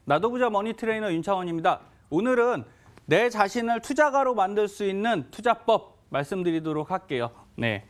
나도 부자 머니 트레이너 윤창원입니다. 오늘은 내 자신을 투자가로 만들 수 있는 투자법 말씀드리도록 할게요. 네.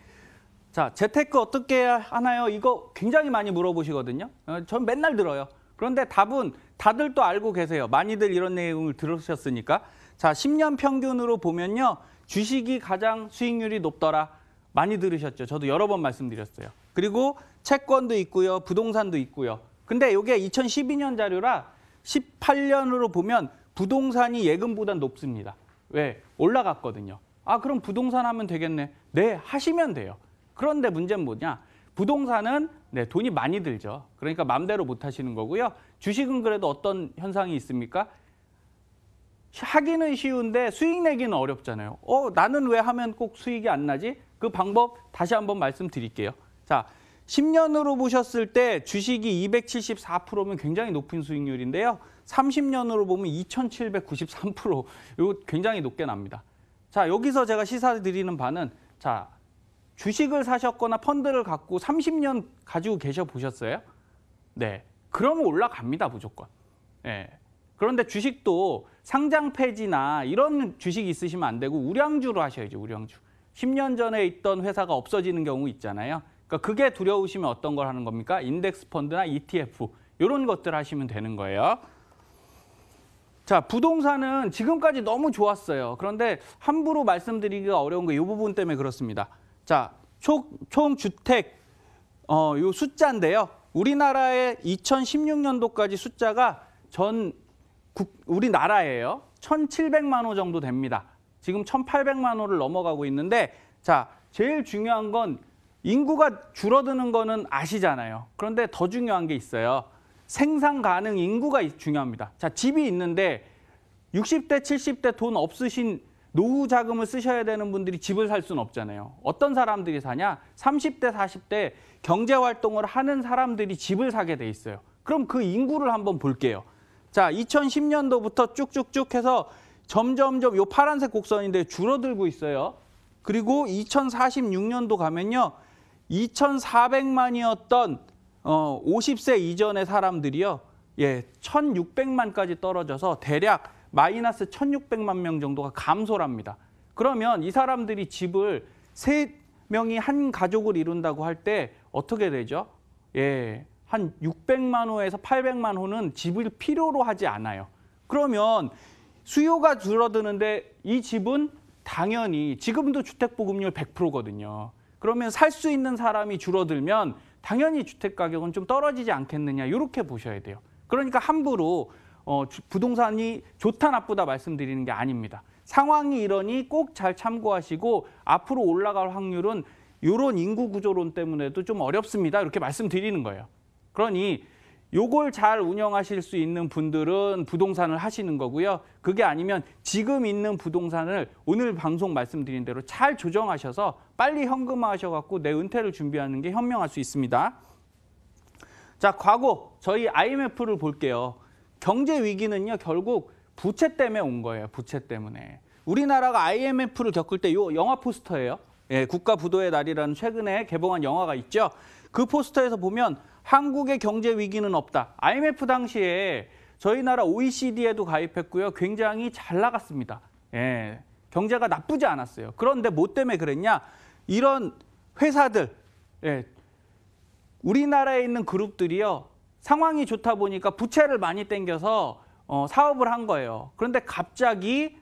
자, 재테크 어떻게 하나요? 이거 굉장히 많이 물어보시거든요. 전 맨날 들어요. 그런데 답은 다들 또 알고 계세요. 많이들 이런 내용을 들으셨으니까. 자, 10년 평균으로 보면요. 주식이 가장 수익률이 높더라. 많이 들으셨죠? 저도 여러 번 말씀드렸어요. 그리고 채권도 있고요. 부동산도 있고요. 근데 이게 2012년 자료라 18년으로 보면 부동산이 예금보다 높습니다. 왜? 올라갔거든요. 아, 그럼 부동산 하면 되겠네. 네, 하시면 돼요. 그런데 문제는 뭐냐? 부동산은 돈이 많이 들죠. 그러니까 마음대로 못 하시는 거고요. 주식은 그래도 어떤 현상이 있습니까? 하기는 쉬운데 수익 내기는 어렵잖아요. 나는 왜 하면 꼭 수익이 안 나지? 그 방법 다시 한번 말씀드릴게요. 자, 10년으로 보셨을 때 주식이 274%면 굉장히 높은 수익률인데요. 30년으로 보면 2793%. 이거 굉장히 높게 납니다. 자, 여기서 제가 시사드리는 바는 자, 주식을 사셨거나 펀드를 갖고 30년 가지고 계셔 보셨어요? 네. 그러면 올라갑니다, 무조건. 네. 그런데 주식도 상장 폐지나 이런 주식이 있으시면 안 되고 우량주로 하셔야죠, 우량주. 10년 전에 있던 회사가 없어지는 경우 있잖아요. 그러니까 그게 두려우시면 어떤 걸 하는 겁니까? 인덱스 펀드나 ETF 이런 것들 하시면 되는 거예요. 자, 부동산은 지금까지 너무 좋았어요. 그런데 함부로 말씀드리기가 어려운 게 이 부분 때문에 그렇습니다. 자, 총 주택 요 숫자인데요. 우리나라의 2016년도까지 숫자가 우리나라예요. 1,700만 호 정도 됩니다. 지금 1,800만 호를 넘어가고 있는데 자, 제일 중요한 건 인구가 줄어드는 거는 아시잖아요. 그런데 더 중요한 게 있어요. 생산 가능 인구가 중요합니다. 자, 집이 있는데 60대, 70대 돈 없으신 노후 자금을 쓰셔야 되는 분들이 집을 살 수는 없잖아요. 어떤 사람들이 사냐? 30대, 40대 경제 활동을 하는 사람들이 집을 사게 돼 있어요. 그럼 그 인구를 한번 볼게요. 자, 2010년도부터 쭉쭉쭉 해서 점점점 요 파란색 곡선인데 줄어들고 있어요. 그리고 2046년도 가면요. 2,400만이었던 50세 이전의 사람들이요. 1,600만까지 떨어져서 대략 마이너스 1,600만 명 정도가 감소랍니다. 그러면 이 사람들이 집을 3명이 한 가족을 이룬다고 할 때 어떻게 되죠? 한 600만 호에서 800만 호는 집을 필요로 하지 않아요. 그러면 수요가 줄어드는데 이 집은 당연히 지금도 주택보급률 100%거든요. 그러면 살 수 있는 사람이 줄어들면 당연히 주택 가격은 좀 떨어지지 않겠느냐 이렇게 보셔야 돼요. 그러니까 함부로 부동산이 좋다 나쁘다 말씀드리는 게 아닙니다. 상황이 이러니 꼭 잘 참고하시고 앞으로 올라갈 확률은 이런 인구 구조론 때문에도 좀 어렵습니다. 이렇게 말씀드리는 거예요. 그러니 요걸 잘 운영하실 수 있는 분들은 부동산을 하시는 거고요. 그게 아니면 지금 있는 부동산을 오늘 방송 말씀드린 대로 잘 조정하셔서 빨리 현금화하셔갖고 내 은퇴를 준비하는 게 현명할 수 있습니다. 자, 과거 저희 IMF를 볼게요. 경제 위기는요, 결국 부채 때문에 온 거예요. 부채 때문에. 우리나라가 IMF를 겪을 때 요 영화 포스터예요. 국가 부도의 날이라는 최근에 개봉한 영화가 있죠. 그 포스터에서 보면 한국의 경제 위기는 없다. IMF 당시에 저희 나라 OECD에도 가입했고요. 굉장히 잘 나갔습니다. 경제가 나쁘지 않았어요. 그런데 뭐 때문에 그랬냐? 이런 회사들, 우리나라에 있는 그룹들이요. 상황이 좋다 보니까 부채를 많이 땡겨서 사업을 한 거예요. 그런데 갑자기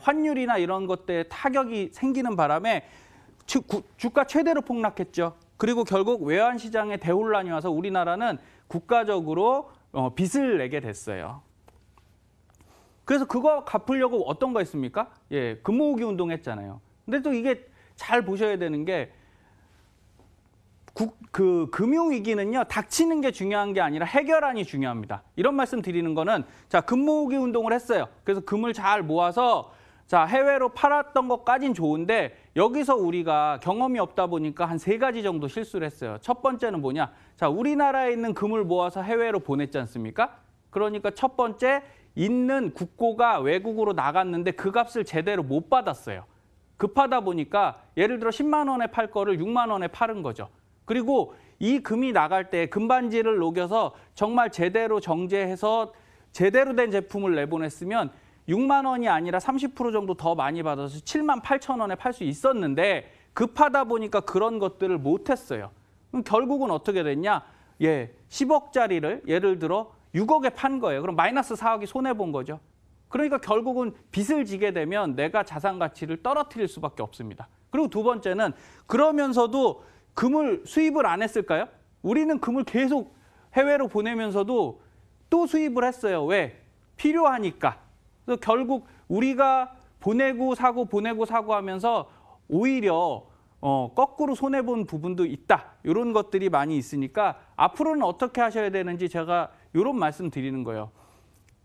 환율이나 이런 것들에 타격이 생기는 바람에 주가 최대로 폭락했죠. 그리고 결국 외환시장에 대혼란이 와서 우리나라는 국가적으로 빚을 내게 됐어요. 그래서 그거 갚으려고 어떤 거 했습니까? 금모으기 운동했잖아요. 근데 또 이게 잘 보셔야 되는 게 금융위기는요, 닥치는 게 중요한 게 아니라 해결안이 중요합니다. 이런 말씀 드리는 거는 자, 금모으기 운동을 했어요. 그래서 금을 잘 모아서 자, 해외로 팔았던 것까진 좋은데 여기서 우리가 경험이 없다 보니까 한 3가지 정도 실수를 했어요. 첫 번째는 뭐냐? 자, 우리나라에 있는 금을 모아서 해외로 보냈지 않습니까? 그러니까 첫 번째, 있는 국고가 외국으로 나갔는데 그 값을 제대로 못 받았어요. 급하다 보니까 예를 들어 10만 원에 팔 거를 6만 원에 파는 거죠. 그리고 이 금이 나갈 때 금반지를 녹여서 정말 제대로 정제해서 제대로 된 제품을 내보냈으면 6만 원이 아니라 30% 정도 더 많이 받아서 7만 8천 원에 팔 수 있었는데 급하다 보니까 그런 것들을 못했어요. 그럼 결국은 어떻게 됐냐? 10억짜리를 예를 들어 6억에 판 거예요. 그럼 마이너스 4억이 손해본 거죠. 그러니까 결국은 빚을 지게 되면 내가 자산 가치를 떨어뜨릴 수밖에 없습니다. 그리고 두 번째는 그러면서도 금을 수입을 안 했을까요? 우리는 금을 계속 해외로 보내면서도 또 수입을 했어요. 왜? 필요하니까. 그래서 결국 우리가 보내고 사고 하면서 오히려 거꾸로 손해본 부분도 있다. 이런 것들이 많이 있으니까 앞으로는 어떻게 하셔야 되는지 제가 이런 말씀 드리는 거예요.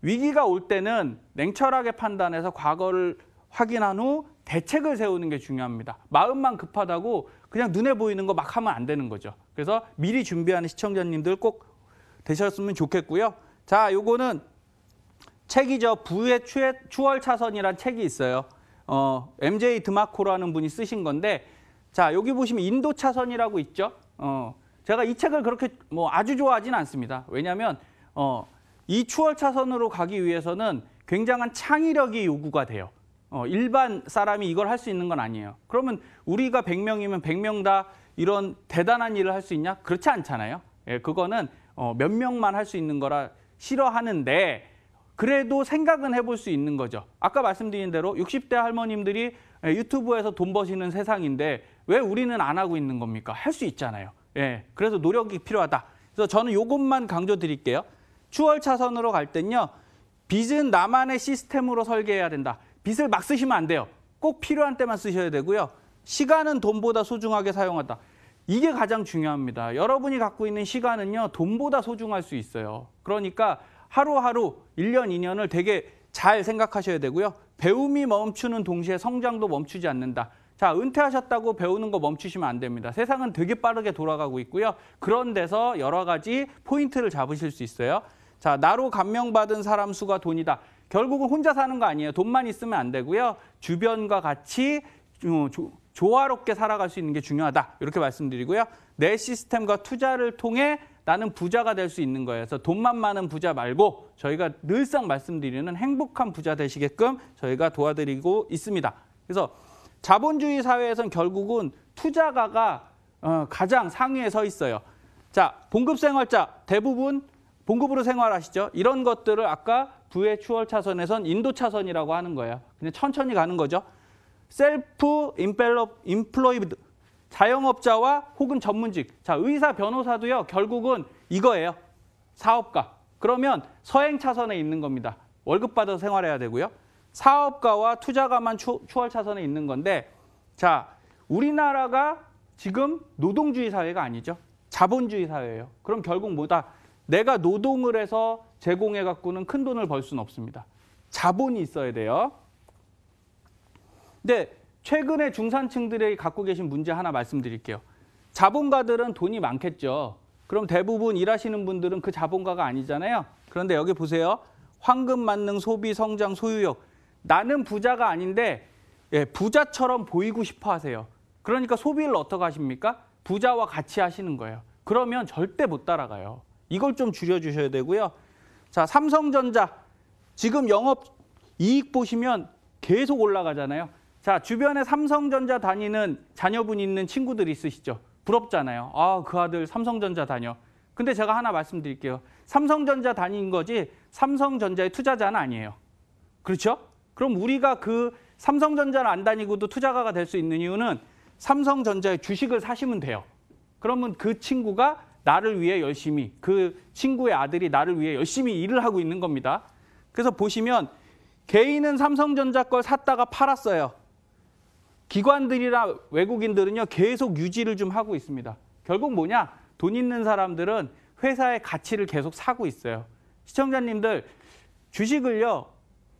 위기가 올 때는 냉철하게 판단해서 과거를 확인한 후 대책을 세우는 게 중요합니다. 마음만 급하다고 그냥 눈에 보이는 거 막 하면 안 되는 거죠. 그래서 미리 준비하는 시청자님들 꼭 되셨으면 좋겠고요. 자, 요거는 책이죠. 부의 추월 차선이란 책이 있어요. MJ 드마코라는 분이 쓰신 건데, 자, 여기 보시면 인도 차선이라고 있죠. 제가 이 책을 그렇게 아주 좋아하진 않습니다. 왜냐하면 이 추월 차선으로 가기 위해서는 굉장한 창의력이 요구가 돼요. 일반 사람이 이걸 할 수 있는 건 아니에요. 그러면 우리가 100명이면 100명 다 이런 대단한 일을 할 수 있냐? 그렇지 않잖아요. 그거는 몇 명만 할 수 있는 거라 싫어하는데 그래도 생각은 해볼 수 있는 거죠. 아까 말씀드린 대로 60대 할머님들이 유튜브에서 돈 버시는 세상인데 왜 우리는 안 하고 있는 겁니까? 할 수 있잖아요. 그래서 노력이 필요하다. 그래서 저는 이것만 강조드릴게요. 추월 차선으로 갈 땐요. 빚은 나만의 시스템으로 설계해야 된다. 빚을 막 쓰시면 안 돼요. 꼭 필요한 때만 쓰셔야 되고요. 시간은 돈보다 소중하게 사용하다. 이게 가장 중요합니다. 여러분이 갖고 있는 시간은요. 돈보다 소중할 수 있어요. 그러니까 하루하루 1년, 2년을 되게 잘 생각하셔야 되고요. 배움이 멈추는 동시에 성장도 멈추지 않는다. 자, 은퇴하셨다고 배우는 거 멈추시면 안 됩니다. 세상은 되게 빠르게 돌아가고 있고요. 그런 데서 여러 가지 포인트를 잡으실 수 있어요. 자, 나로 감명받은 사람 수가 돈이다. 결국은 혼자 사는 거 아니에요. 돈만 있으면 안 되고요. 주변과 같이 조화롭게 살아갈 수 있는 게 중요하다. 이렇게 말씀드리고요. 내 시스템과 투자를 통해 나는 부자가 될 수 있는 거예요. 그래서 돈만 많은 부자 말고 저희가 늘상 말씀드리는 행복한 부자 되시게끔 저희가 도와드리고 있습니다. 그래서 자본주의 사회에선 결국은 투자가가 가장 상위에 서 있어요. 자, 봉급생활자 대부분 봉급으로 생활하시죠. 이런 것들을 아까 부의 추월 차선에선 인도 차선이라고 하는 거예요. 그냥 천천히 가는 거죠. 셀프 임플로이드 자영업자와 혹은 전문직. 자, 의사, 변호사도요. 결국은 이거예요. 사업가. 그러면 서행 차선에 있는 겁니다. 월급 받아서 생활해야 되고요. 사업가와 투자가만 추월 차선에 있는 건데, 자, 우리나라가 지금 노동주의 사회가 아니죠. 자본주의 사회예요. 그럼 결국 뭐다? 내가 노동을 해서 제공해 갖고는 큰 돈을 벌 수는 없습니다. 자본이 있어야 돼요. 근데 최근에 중산층들이 갖고 계신 문제 하나 말씀드릴게요. 자본가들은 돈이 많겠죠. 그럼 대부분 일하시는 분들은 그 자본가가 아니잖아요. 그런데 여기 보세요. 황금 만능 소비 성장 소유욕. 나는 부자가 아닌데 부자처럼 보이고 싶어 하세요. 그러니까 소비를 어떻게 하십니까? 부자와 같이 하시는 거예요. 그러면 절대 못 따라가요. 이걸 좀 줄여주셔야 되고요. 자, 삼성전자 지금 영업 이익 보시면 계속 올라가잖아요. 자, 주변에 삼성전자 다니는 자녀분 있는 친구들 있으시죠? 부럽잖아요. 아, 그 아들 삼성전자 다녀. 근데 제가 하나 말씀드릴게요. 삼성전자 다닌 거지 삼성전자의 투자자는 아니에요. 그렇죠? 그럼 우리가 그 삼성전자를 안 다니고도 투자가가 될 수 있는 이유는 삼성전자의 주식을 사시면 돼요. 그러면 그 친구가 나를 위해 열심히, 그 친구의 아들이 나를 위해 열심히 일을 하고 있는 겁니다. 그래서 보시면 개인은 삼성전자 걸 샀다가 팔았어요. 기관들이나 외국인들은요 계속 유지를 좀 하고 있습니다. 결국 뭐냐? 돈 있는 사람들은 회사의 가치를 계속 사고 있어요. 시청자님들, 주식을요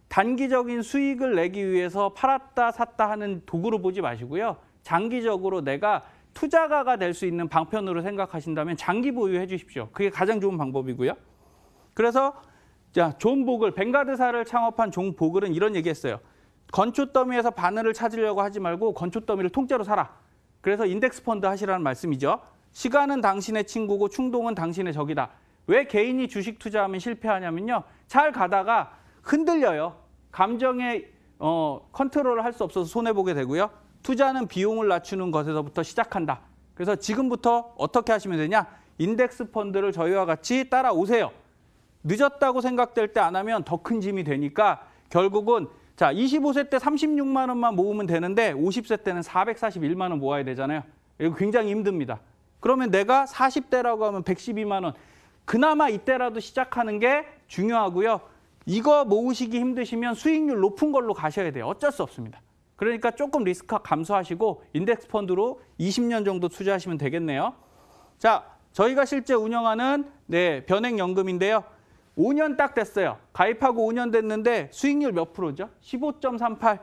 단기적인 수익을 내기 위해서 팔았다 샀다 하는 도구로 보지 마시고요. 장기적으로 내가 투자가가 될 수 있는 방편으로 생각하신다면 장기 보유해 주십시오. 그게 가장 좋은 방법이고요. 그래서 자, 존 보글, 벵가드사를 창업한 존 보글은 이런 얘기했어요. 건초 더미에서 바늘을 찾으려고 하지 말고 건초 더미를 통째로 사라. 그래서 인덱스 펀드 하시라는 말씀이죠. 시간은 당신의 친구고 충동은 당신의 적이다. 왜 개인이 주식 투자하면 실패하냐면요. 잘 가다가 흔들려요. 감정의 컨트롤을 할 수 없어서 손해보게 되고요. 투자는 비용을 낮추는 것에서부터 시작한다. 그래서 지금부터 어떻게 하시면 되냐? 인덱스 펀드를 저희와 같이 따라오세요. 늦었다고 생각될 때 안 하면 더 큰 짐이 되니까 결국은 자 25세 때 36만 원만 모으면 되는데 50세 때는 441만 원 모아야 되잖아요. 이거 굉장히 힘듭니다. 그러면 내가 40대라고 하면 112만 원. 그나마 이때라도 시작하는 게 중요하고요. 이거 모으시기 힘드시면 수익률 높은 걸로 가셔야 돼요. 어쩔 수 없습니다. 그러니까 조금 리스크 감소하시고 인덱스 펀드로 20년 정도 투자하시면 되겠네요. 자, 저희가 실제 운영하는 변액연금인데요. 5년 딱 됐어요. 가입하고 5년 됐는데 수익률 몇 프로죠? 15.38.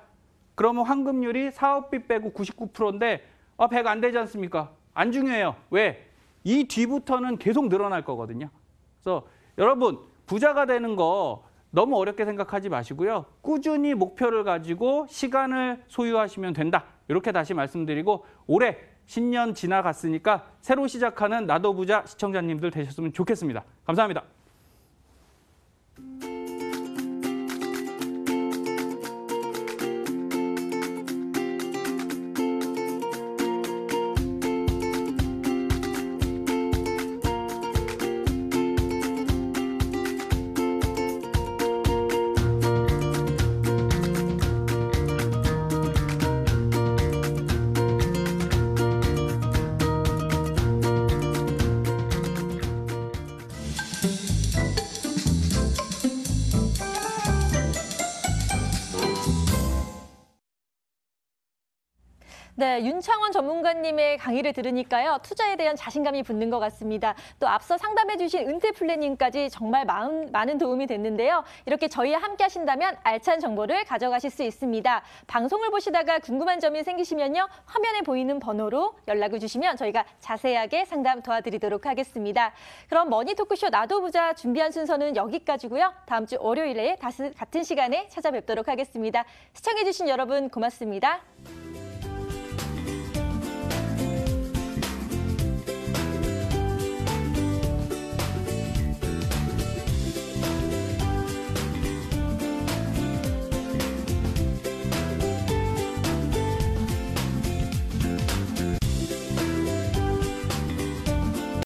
그러면 환급률이 사업비 빼고 99%인데 100 안 되지 않습니까? 안 중요해요. 왜? 이 뒤부터는 계속 늘어날 거거든요. 그래서 여러분 부자가 되는 거 너무 어렵게 생각하지 마시고요. 꾸준히 목표를 가지고 시간을 소유하시면 된다. 이렇게 다시 말씀드리고 올해 신년 지나갔으니까 새로 시작하는 나도 부자 시청자님들 되셨으면 좋겠습니다. 감사합니다. 네, 윤창원 전문가님의 강의를 들으니까요. 투자에 대한 자신감이 붙는 것 같습니다. 또 앞서 상담해 주신 은퇴 플래닝까지 정말 많은 도움이 됐는데요. 이렇게 저희와 함께 하신다면 알찬 정보를 가져가실 수 있습니다. 방송을 보시다가 궁금한 점이 생기시면요. 화면에 보이는 번호로 연락을 주시면 저희가 자세하게 상담 도와드리도록 하겠습니다. 그럼 머니 토크쇼 나도 부자 준비한 순서는 여기까지고요. 다음 주 월요일에 다시 같은 시간에 찾아뵙도록 하겠습니다. 시청해 주신 여러분 고맙습니다.